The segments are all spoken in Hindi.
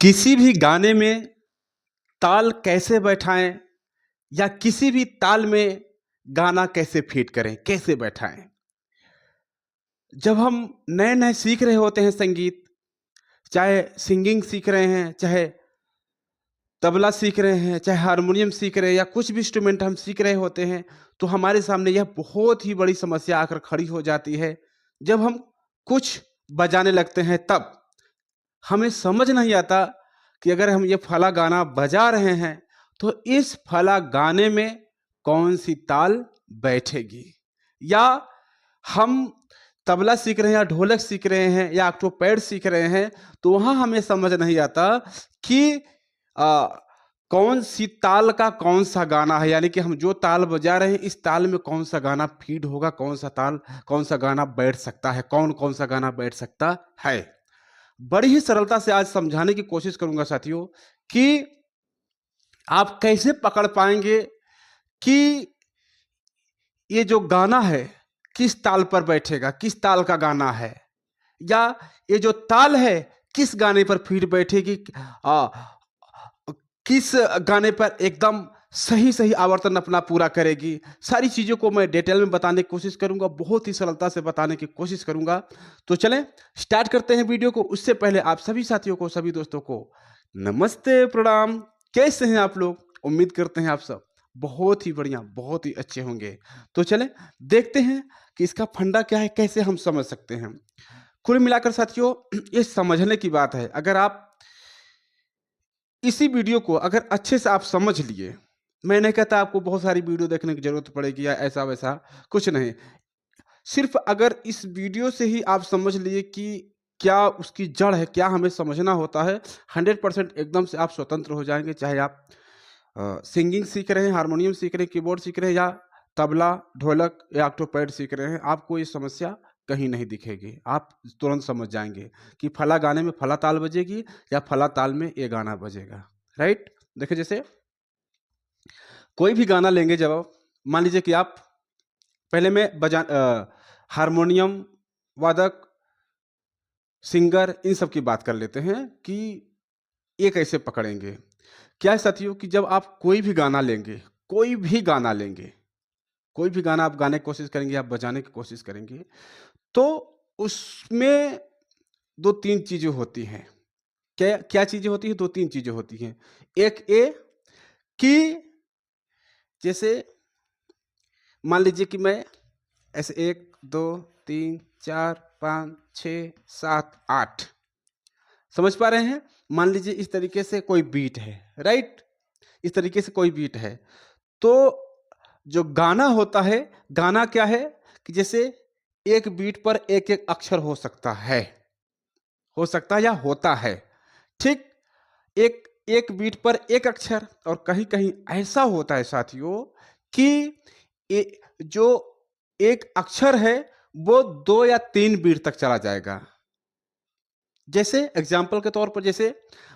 किसी भी गाने में ताल कैसे बैठाएं या किसी भी ताल में गाना कैसे फिट करें, कैसे बैठाएं। जब हम नए नए सीख रहे होते हैं संगीत, चाहे सिंगिंग सीख रहे हैं, चाहे तबला सीख रहे हैं, चाहे हारमोनियम सीख रहे हैं या कुछ भी इंस्ट्रूमेंट हम सीख रहे होते हैं, तो हमारे सामने यह बहुत ही बड़ी समस्या आकर खड़ी हो जाती है। जब हम कुछ बजाने लगते हैं तब हमें समझ नहीं आता कि अगर हम ये फला गाना बजा रहे हैं तो इस फला गाने में कौन सी ताल बैठेगी, या हम तबला सीख रहे हैं या ढोलक सीख रहे हैं या ऑक्टोपैड सीख रहे हैं तो वहाँ हमें समझ नहीं आता कि आ, कौन सी ताल का कौन सा गाना है, यानी कि हम जो ताल बजा रहे हैं इस ताल में कौन सा गाना फीड होगा, कौन सा गाना बैठ सकता है, कौन कौन सा गाना बैठ सकता है। बड़ी ही सरलता से आज समझाने की कोशिश करूंगा साथियों कि आप कैसे पकड़ पाएंगे कि ये जो गाना है किस ताल पर बैठेगा, किस ताल का गाना है, या ये जो ताल है किस गाने पर फिर बैठेगी, किस गाने पर एकदम सही सही आवर्तन अपना पूरा करेगी। सारी चीज़ों को मैं डिटेल में बताने की कोशिश करूंगा, बहुत ही सरलता से बताने की कोशिश करूंगा। तो चलें स्टार्ट करते हैं वीडियो को। उससे पहले आप सभी साथियों को, सभी दोस्तों को नमस्ते, प्रणाम। कैसे हैं आप लोग? उम्मीद करते हैं आप सब बहुत ही बढ़िया, बहुत ही अच्छे होंगे। तो चलें देखते हैं कि इसका फंडा क्या है, कैसे हम समझ सकते हैं। कुल मिलाकर साथियों ये समझने की बात है। अगर आप इसी वीडियो को अगर अच्छे से आप समझ लिए, मैं नहीं कहता आपको बहुत सारी वीडियो देखने की जरूरत पड़ेगी या ऐसा वैसा कुछ नहीं, सिर्फ अगर इस वीडियो से ही आप समझ लिए कि क्या उसकी जड़ है, क्या हमें समझना होता है, 100% एकदम से आप स्वतंत्र हो जाएंगे। चाहे आप सिंगिंग सीख रहे हैं, हारमोनियम सीख रहे हैं, कीबोर्ड सीख रहे हैं, या तबला, ढोलक या ऑक्टोपैड सीख रहे हैं, आपको ये समस्या कहीं नहीं दिखेगी। आप तुरंत समझ जाएंगे कि फला गाने में फला ताल बजेगी या फला ताल में ये गाना बजेगा। राइट? देखिए, जैसे कोई भी गाना लेंगे, जब आप मान लीजिए कि आप पहले में हारमोनियम वादक, सिंगर, इन सब की बात कर लेते हैं कि ये कैसे पकड़ेंगे। क्या है साथियों कि जब आप कोई भी गाना लेंगे, कोई भी गाना लेंगे, कोई भी गाना आप गाने की कोशिश करेंगे, आप बजाने की कोशिश करेंगे, तो उसमें दो तीन चीजें होती हैं। क्या क्या चीजें होती हैं? दो तीन चीजें होती हैं। एक ये कि जैसे मान लीजिए कि मैं ऐसे 1 2 3 4 5 6 7 8, समझ पा रहे हैं? मान लीजिए इस तरीके से कोई बीट है, राइट? इस तरीके से कोई बीट है, तो जो गाना होता है, गाना क्या है कि जैसे एक बीट पर एक एक अक्षर हो सकता है या होता है। ठीक, एक एक बीट पर एक अक्षर, और कहीं कहीं ऐसा होता है साथियों कि जो एक अक्षर है वो 2 या 3 बीट तक चला जाएगा। जैसे एग्जाम्पल के तौर पर, जैसे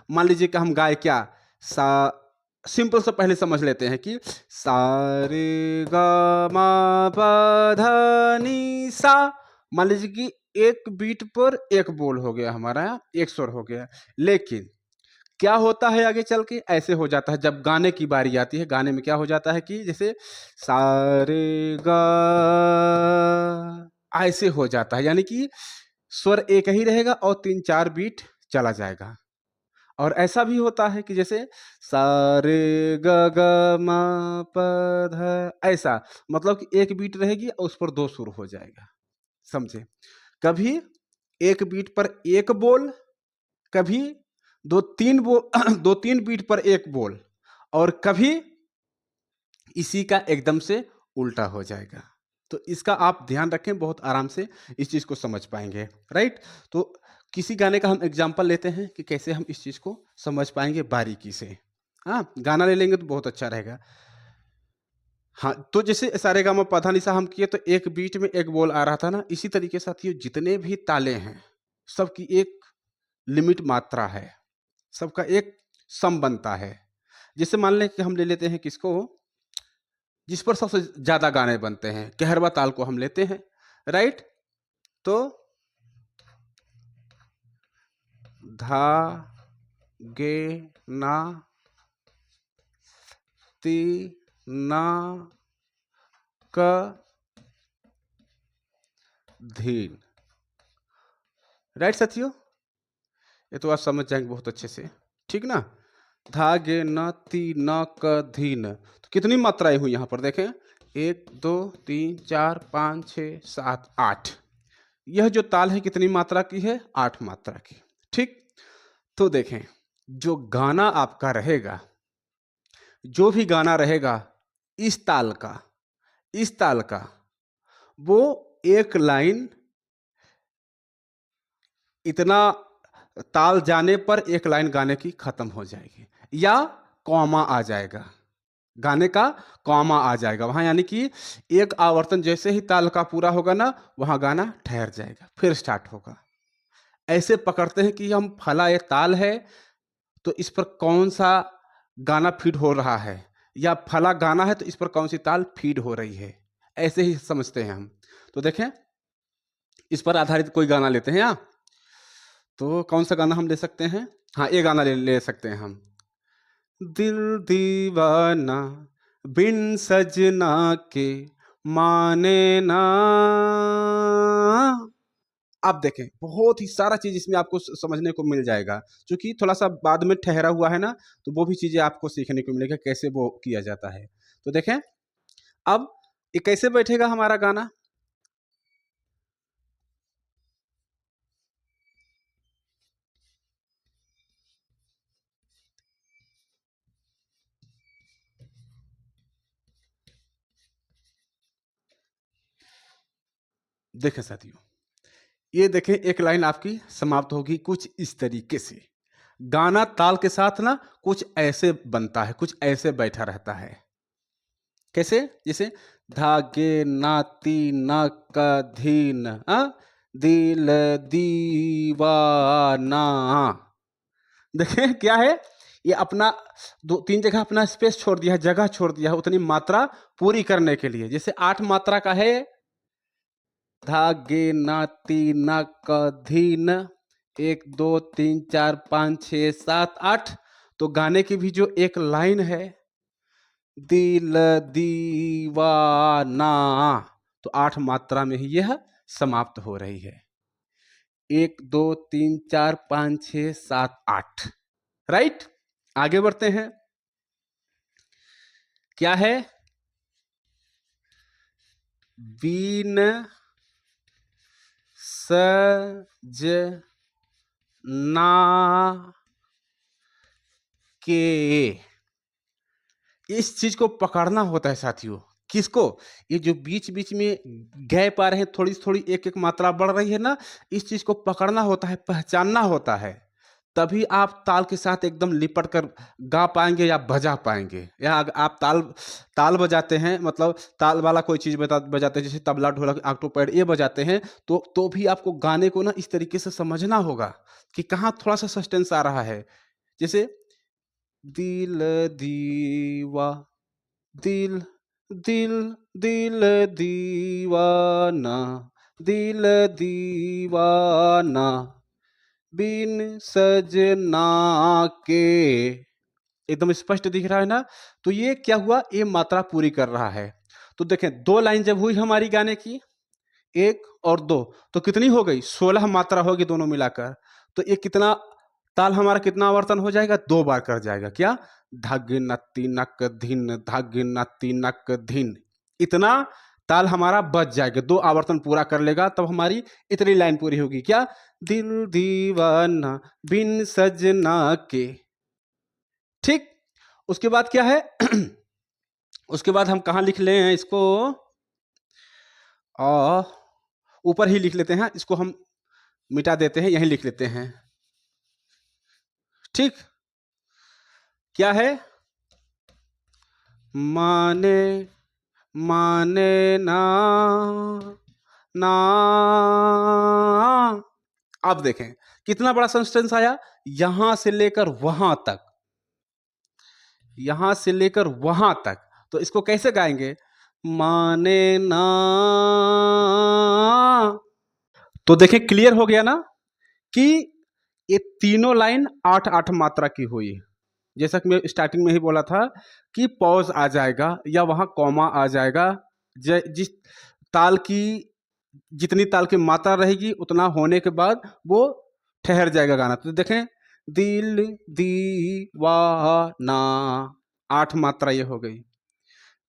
मान लीजिए कि हम गाए क्या, सा, सिंपल से पहले समझ लेते हैं कि सा रे गा मा पा धा नी सा। मान लीजिए कि एक बीट पर एक बोल हो गया हमारा, एक स्वर हो गया। लेकिन क्या होता है आगे चल के, ऐसे हो जाता है जब गाने की बारी आती है। गाने में क्या हो जाता है कि जैसे सा रे गा, ऐसे हो जाता है, यानी कि स्वर एक ही रहेगा और 3-4 बीट चला जाएगा। और ऐसा भी होता है कि जैसे सा रे ग ग म प ध, ऐसा, मतलब कि एक बीट रहेगी और उस पर 2 सुर हो जाएगा। समझे? कभी एक बीट पर एक बोल, कभी 2-3 बोल 2-3 बीट पर एक बोल, और कभी इसी का एकदम से उल्टा हो जाएगा। तो इसका आप ध्यान रखें, बहुत आराम से इस चीज़ को समझ पाएंगे। राइट? तो किसी गाने का हम एग्जाम्पल लेते हैं कि कैसे हम इस चीज़ को समझ पाएंगे बारीकी से। हाँ, गाना ले लेंगे तो बहुत अच्छा रहेगा। हाँ, तो जैसे सारेगामापाधानिसा हम किए तो एक बीट में एक बोल आ रहा था ना, इसी तरीके से साथियों जितने भी ताले हैं सबकी एक लिमिट मात्रा है, सबका एक सम बनता है। जैसे मान लें कि हम ले लेते हैं किसको, जिस पर सबसे ज्यादा गाने बनते हैं, कहरवा ताल को हम लेते हैं। राइट? तो धा गे ना ती ना क धीन। राइट साथियों, ये तो आप समझ जाएंगे बहुत अच्छे से, ठीक ना। धागे न ती न क धीन, तो कितनी मात्राएं हुई यहाँ पर देखें, 1 2 3 4 5 6 7 8। यह जो ताल है कितनी मात्रा की है, 8 मात्रा की, ठीक। तो देखें, जो गाना आपका रहेगा, जो भी गाना रहेगा इस ताल का, इस ताल का, वो एक लाइन इतना ताल जाने पर एक लाइन गाने की खत्म हो जाएगी, या कॉमा आ जाएगा, गाने का कॉमा आ जाएगा वहां, यानी कि एक आवर्तन जैसे ही ताल का पूरा होगा ना, वहां गाना ठहर जाएगा, फिर स्टार्ट होगा। ऐसे पकड़ते हैं कि हम फला एक ताल है, तो इस पर कौन सा गाना फीड हो रहा है, या फला गाना है तो इस पर कौन सी ताल फीड हो रही है, ऐसे ही समझते हैं हम। तो देखें, इस पर आधारित कोई गाना लेते हैं, तो कौन सा गाना हम ले सकते हैं, हाँ ये गाना ले सकते हैं हम। दिल दीवाना बिन सजना के माने ना। आप देखें, बहुत ही सारा चीज इसमें आपको समझने को मिल जाएगा, क्योंकि थोड़ा सा बाद में ठहरा हुआ है ना, तो वो भी चीजें आपको सीखने को मिलेगा कैसे वो किया जाता है। तो देखें, अब ये कैसे बैठेगा हमारा गाना। देखें साथियों, ये देखें, एक लाइन आपकी समाप्त होगी कुछ इस तरीके से। गाना ताल के साथ ना कुछ ऐसे बनता है, कुछ ऐसे बैठा रहता है। कैसे, जैसे धागे नाती न कधीन, दिल दीवाना। देखें क्या है, ये अपना 2 3 जगह अपना स्पेस छोड़ दिया है, जगह छोड़ दिया है उतनी मात्रा पूरी करने के लिए। जैसे 8 मात्रा का है, धागे नाती न कधीन, 1 2 3 4 5 6 7 8। तो गाने की भी जो एक लाइन है, दिल दीवाना, तो 8 मात्रा में ही यह समाप्त हो रही है। 1 2 3 4 5 6 7 8। राइट, आगे बढ़ते हैं। क्या है, बीन सजना के, इस चीज को पकड़ना होता है साथियों। किसको, ये जो बीच बीच में गैप आ रहे हैं, थोड़ी थोड़ी एक एक मात्रा बढ़ रही है ना, इस चीज को पकड़ना होता है, पहचानना होता है, तभी आप ताल के साथ एकदम लिपट कर गा पाएंगे या बजा पाएंगे। या आप ताल ताल बजाते हैं, मतलब ताल वाला कोई चीज बजाते हैं, जैसे तबला ढोलक ऑक्टोपैड ये बजाते हैं, तो भी आपको गाने को ना इस तरीके से समझना होगा कि कहाँ थोड़ा सा सस्टेंस आ रहा है। जैसे दिल दीवा, दिल दिल दिल दीवाना, दिल दीवाना बिन सजना के, एकदम स्पष्ट दिख रहा है ना। तो ये क्या हुआ, ये मात्रा पूरी कर रहा है। तो देखें, 2 लाइन जब हुई हमारी गाने की, 1 और 2, तो कितनी हो गई, 16 मात्रा होगी दोनों मिलाकर। तो ये कितना ताल हमारा कितना आवर्तन हो जाएगा, 2 बार कर जाएगा। क्या, धग नत्ती नक धिन, धग नत्ती नक धिन, इतना ताल हमारा बच जाएगा, 2 आवर्तन पूरा कर लेगा, तब हमारी इतनी लाइन पूरी होगी। क्या, दिल दीवाना बिन सजना के, ठीक। उसके बाद क्या है उसके बाद हम कहाँ लिख ले हैं इसको, ऊपर ही लिख लेते हैं, इसको हम मिटा देते हैं, यहीं लिख लेते हैं, ठीक। क्या है, माने माने ना ना। अब देखें कितना बड़ा सस्टेंस आया, यहां से लेकर वहां तक, यहां से लेकर वहां तक। तो इसको कैसे गाएंगे, माने ना। तो देखें, क्लियर हो गया ना कि ये तीनों लाइन 8-8 मात्रा की हुई। जैसा कि मैं स्टार्टिंग में ही बोला था कि पॉज आ जाएगा या वहाँ कॉमा आ जाएगा। जिस ताल की जितनी ताल की मात्रा रहेगी उतना होने के बाद वो ठहर जाएगा गाना। तो देखें, दिल दीवाना 8 मात्रा ये हो गई।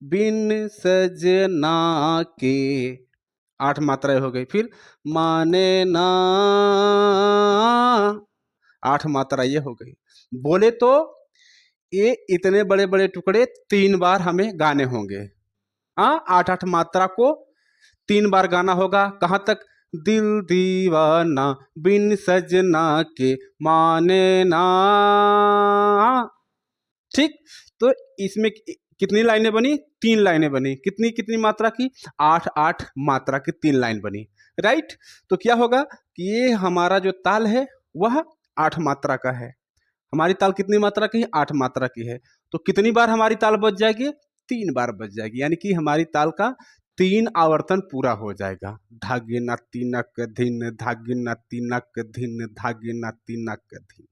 बिन सजना के 8 मात्राएं हो गई। फिर माने ना 8 मात्रा ये हो गई। बोले तो ये इतने बड़े बड़े टुकड़े 3 बार हमें गाने होंगे। हाँ, 8-8 मात्रा को 3 बार गाना होगा। कहाँ तक? दिल दीवाना बिन सजना के माने ना। ठीक, तो इसमें कितनी लाइनें बनी? 3 लाइनें बनी। कितनी कितनी मात्रा की? 8-8 मात्रा की 3 लाइन बनी। राइट, तो क्या होगा कि ये हमारा जो ताल है वह 8 मात्रा का है। हमारी ताल कितनी मात्रा की है? 8 मात्रा की है। तो कितनी बार हमारी ताल बज जाएगी? 3 बार बज जाएगी। यानी कि हमारी ताल का 3 आवर्तन पूरा हो जाएगा। धागे ना तीनक धिन, धागे ना तीनक धिन, धागे ना तीनक धिन।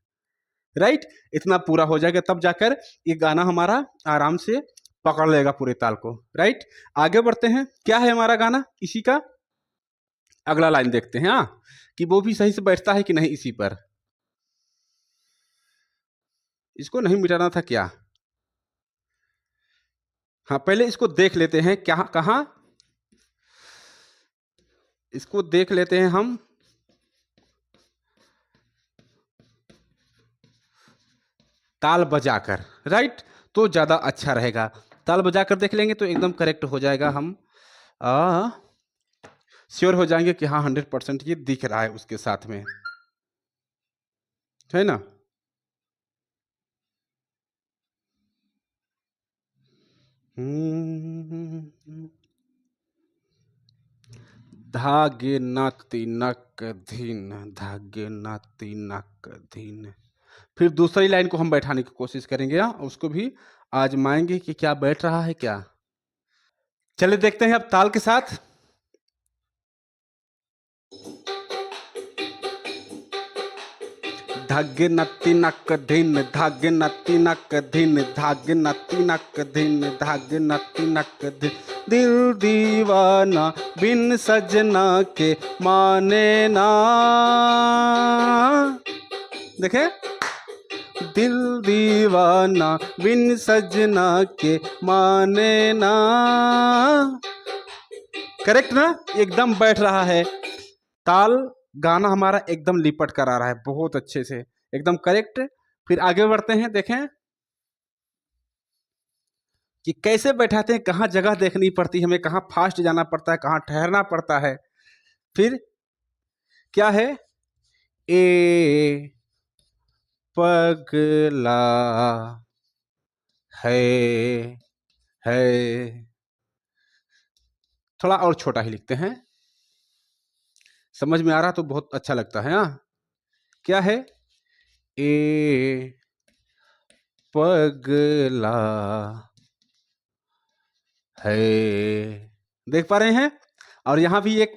राइट, इतना पूरा हो जाएगा तब जाकर ये गाना हमारा आराम से पकड़ लेगा पूरे ताल को। राइट, आगे बढ़ते हैं। क्या है हमारा गाना? इसी का अगला लाइन देखते हैं। हाँ, कि वो भी सही से बैठता है कि नहीं इसी पर। इसको नहीं मिटाना था क्या? हाँ, पहले इसको देख लेते हैं। क्या कहाँ? इसको देख लेते हैं हम। ताल बजाकर। राइट, तो ज्यादा अच्छा रहेगा। ताल बजाकर देख लेंगे तो एकदम करेक्ट हो जाएगा। हम श्योर हो जाएंगे कि हाँ 100% ये दिख रहा है उसके साथ में, है ना। धागे नाती नक धीन, धागे नाती नक धीन। फिर दूसरी लाइन को हम बैठाने की कोशिश करेंगे। उसको भी आजमाएंगे कि क्या बैठ रहा है क्या। चलिए देखते हैं अब ताल के साथ। धागे नत्ती नक धिन, धागे नत्ती नक धिन, धागे नत्ती नक धिन, धागे नत्ती नक धिन। दिल दीवाना बिन सजना के माने ना। देखे, दिल दीवाना बिन सजना के माने ना। करेक्ट ना? एकदम बैठ रहा है ताल। गाना हमारा एकदम लिपट कर आ रहा है बहुत अच्छे से, एकदम करेक्ट। फिर आगे बढ़ते हैं। देखें कि कैसे बैठाते हैं, कहाँ जगह देखनी पड़ती है हमें, कहाँ फास्ट जाना पड़ता है, कहाँ ठहरना पड़ता है। फिर क्या है? ए पगला है। थोड़ा और छोटा ही लिखते हैं, समझ में आ रहा तो बहुत अच्छा लगता है। हाँ, क्या है? ए पगला है। देख पा रहे हैं? और यहाँ भी एक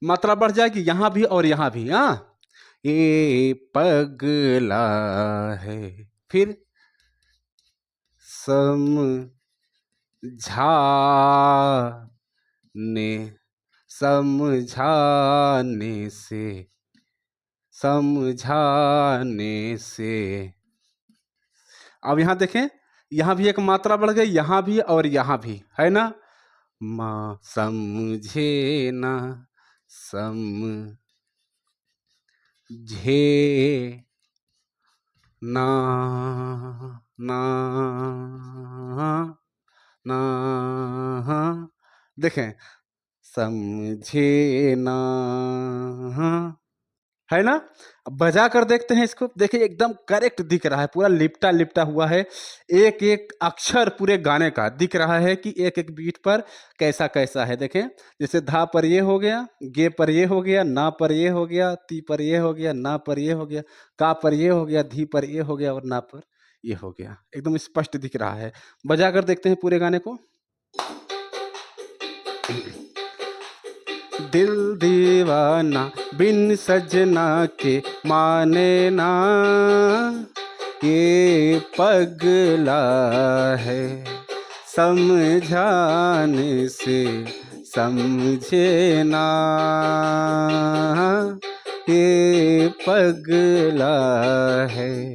मात्रा बढ़ जाएगी, यहाँ भी और यहाँ भी। हाँ, ए पगला है। फिर समझाने, समझाने से, समझाने से। अब यहाँ देखें, यहाँ भी एक मात्रा बढ़ गई, यहाँ भी और यहाँ भी, है ना। माँ समझे ना, समझे ना, ना, ना। देखें, समझे ना, है ना। अब बजा कर देखते हैं इसको। देखिए एकदम करेक्ट दिख रहा है, पूरा लिपटा लिपटा हुआ है। एक एक अक्षर पूरे गाने का दिख रहा है कि एक एक बीट पर कैसा कैसा है। देखें, जैसे धा पर ये हो गया, गे पर ये हो गया, ना पर ये हो गया, ती पर ये हो गया, ना पर ये हो गया, का पर ये हो गया, धी पर ये हो गया और ना पर ये हो गया। एकदम स्पष्ट दिख रहा है। बजा कर देखते हैं पूरे गाने को। दिल दीवाना बिन सजना के माने ना, ये पगला है समझाने से समझे ना, ये पगला है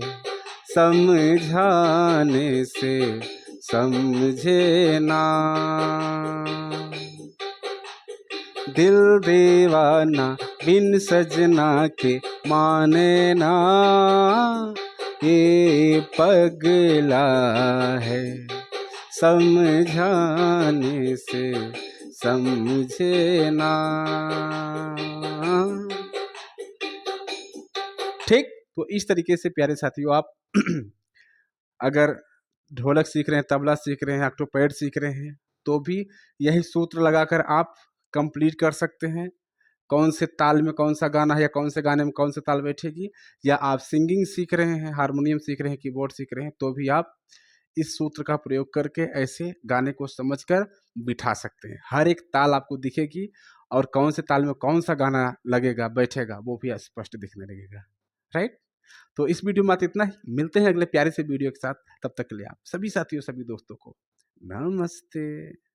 समझाने से समझे ना। दिल दीवाना बिन सजना के माने ना, ये पगला है समझाने से समझे ना। ठीक, तो इस तरीके से प्यारे साथियों आप अगर ढोलक सीख रहे हैं, तबला सीख रहे हैं, ऑक्टोपैड सीख रहे हैं, तो भी यही सूत्र लगाकर आप कंप्लीट कर सकते हैं। कौन से ताल में कौन सा गाना है या कौन से गाने में कौन सा ताल बैठेगी, या आप सिंगिंग सीख रहे हैं, हारमोनियम सीख रहे हैं, कीबोर्ड सीख रहे हैं, तो भी आप इस सूत्र का प्रयोग करके ऐसे गाने को समझकर बिठा सकते हैं। हर एक ताल आपको दिखेगी और कौन से ताल में कौन सा गाना लगेगा, बैठेगा, वो भी स्पष्ट दिखने लगेगा। राइट? तो इस वीडियो में इतना ही। मिलते हैं अगले प्यारे से वीडियो के साथ। तब तक के लिए आप सभी साथियों, सभी दोस्तों को नमस्ते।